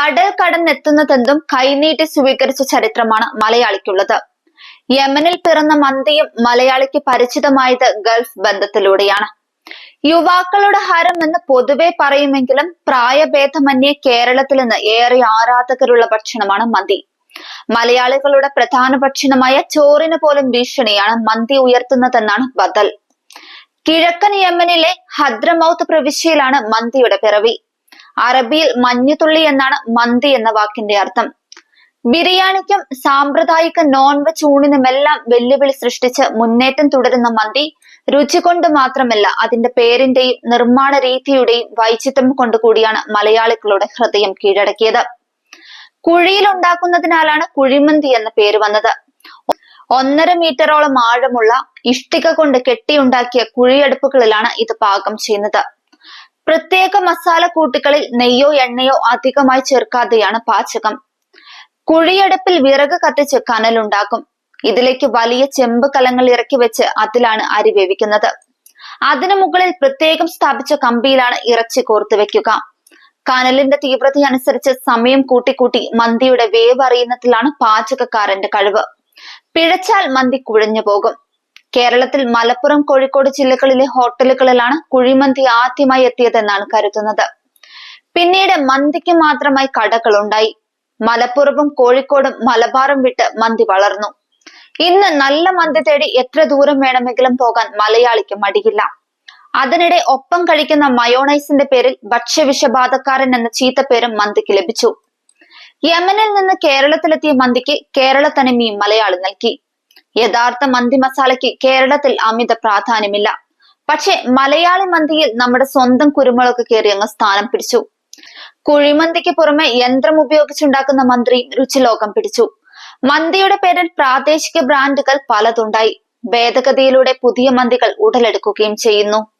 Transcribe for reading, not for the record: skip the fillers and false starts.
കടൽ കടന്നെത്തുന്നതെന്തും കൈനീട്ടി സ്വീകരിച്ച ചരിത്രമാണ് മലയാളിക്കുള്ളത്. യമനിൽ പിറന്ന മന്തിയും മലയാളിക്ക് പരിചിതമായത് ഗൾഫ് ബന്ധത്തിലൂടെയാണ്. യുവാക്കളുടെ ഹരം എന്ന് പൊതുവെ പറയുമെങ്കിലും പ്രായഭേദമന്യേ കേരളത്തിൽ നിന്ന് ഏറെ ആരാധകരുള്ള ഭക്ഷണമാണ് മന്തി. മലയാളികളുടെ പ്രധാന ഭക്ഷണമായ ചോറിന് പോലും ഭീഷണിയാണ് മന്തി ഉയർത്തുന്നതെന്നാണ് ബദൽ. കിഴക്കൻ യമനിലെ ഹദ്രമൌത്ത് പ്രവിശ്യയിലാണ് മന്തിയുടെ പിറവി. അറബിയിൽ മഞ്ഞുതുള്ളി എന്നാണ് മന്തി എന്ന വാക്കിന്റെ അർത്ഥം. ബിരിയാണിക്കും സാമ്പ്രദായിക നോൺ വെജ് ഊണിനുമെല്ലാം വെല്ലുവിളി സൃഷ്ടിച്ച് മുന്നേറ്റം തുടരുന്ന മന്തി രുചി കൊണ്ട് മാത്രമല്ല, അതിന്റെ പേരിന്റെയും നിർമ്മാണ രീതിയുടെയും വൈചിത്രം കൊണ്ട് കൂടിയാണ് മലയാളികളുടെ ഹൃദയം കീഴടക്കിയത്. കുഴിയിൽ ഉണ്ടാക്കുന്നതിനാലാണ് കുഴിമന്തി എന്ന പേര് വന്നത്. 1.5 മീറ്ററോളം ആഴമുള്ള ഇഷ്ടിക കൊണ്ട് കെട്ടിയുണ്ടാക്കിയ കുഴിയടുപ്പുകളിലാണ് ഇത് പാകം ചെയ്യുന്നത്. പ്രത്യേക മസാല കൂട്ടുകളിൽ നെയ്യോ എണ്ണയോ അധികമായി ചേർക്കാതെയാണ് പാചകം. കുഴിയടുപ്പിൽ വിറക് കത്തിച്ച് കനലുണ്ടാക്കും. ഇതിലേക്ക് വലിയ ചെമ്പ് കലങ്ങൾ ഇറക്കി വെച്ച് അതിലാണ് അരി വേവിക്കുന്നത്. അതിനു മുകളിൽ പ്രത്യേകം സ്ഥാപിച്ച കമ്പിയിലാണ് ഇറച്ചി കോർത്തു വെക്കുക. കനലിന്റെ തീവ്രതയനുസരിച്ച് സമയം കൂട്ടിക്കൂട്ടി മന്തിയുടെ വേവ് അറിയുന്നതിലാണ് പാചകക്കാരന്റെ കഴിവ്. പിഴച്ചാൽ മന്തി കുഴഞ്ഞു പോകും. കേരളത്തിൽ മലപ്പുറം, കോഴിക്കോട് ജില്ലകളിലെ ഹോട്ടലുകളിലാണ് കുഴിമന്തി ആദ്യമായി എത്തിയതെന്നാണ് കരുതുന്നത്. പിന്നീട് മന്തിക്ക് മാത്രമായി കടകളുണ്ടായി. മലപ്പുറവും കോഴിക്കോടും മലബാറും വിട്ട് മന്തി വളർന്നു. ഇന്ന് നല്ല മന്തി തേടി എത്ര ദൂരം വേണമെങ്കിലും പോകാൻ മലയാളിക്ക് മടിയില്ല. അതിനിടെ ഒപ്പം കഴിക്കുന്ന മയോണൈസിന്റെ പേരിൽ ഭക്ഷ്യവിഷബാധക്കാരൻ എന്ന ചീത്തപ്പേരും മന്തിക്ക് ലഭിച്ചു. യമനിൽ നിന്ന് കേരളത്തിലെത്തിയ മന്തിക്ക് കേരള തനിമയും മലയാളി നൽകി. യഥാർത്ഥ മന്തി മസാലയ്ക്ക് കേരളത്തിൽ അമിത പ്രാധാന്യമില്ല. പക്ഷെ മലയാളി മന്തിയിൽ നമ്മുടെ സ്വന്തം കുരുമുളക് കയറി അങ്ങ് സ്ഥാനം പിടിച്ചു. കുഴിമന്തിക്ക് പുറമെ യന്ത്രം ഉപയോഗിച്ചുണ്ടാക്കുന്ന മന്തിയും രുചിലോകം പിടിച്ചു. മന്തിയുടെ പേരിൽ പ്രാദേശിക ബ്രാൻഡുകൾ പലതുണ്ടായി. ഭേദഗതിയിലൂടെ പുതിയ മന്തികൾ ഉടലെടുക്കുകയും ചെയ്യുന്നു.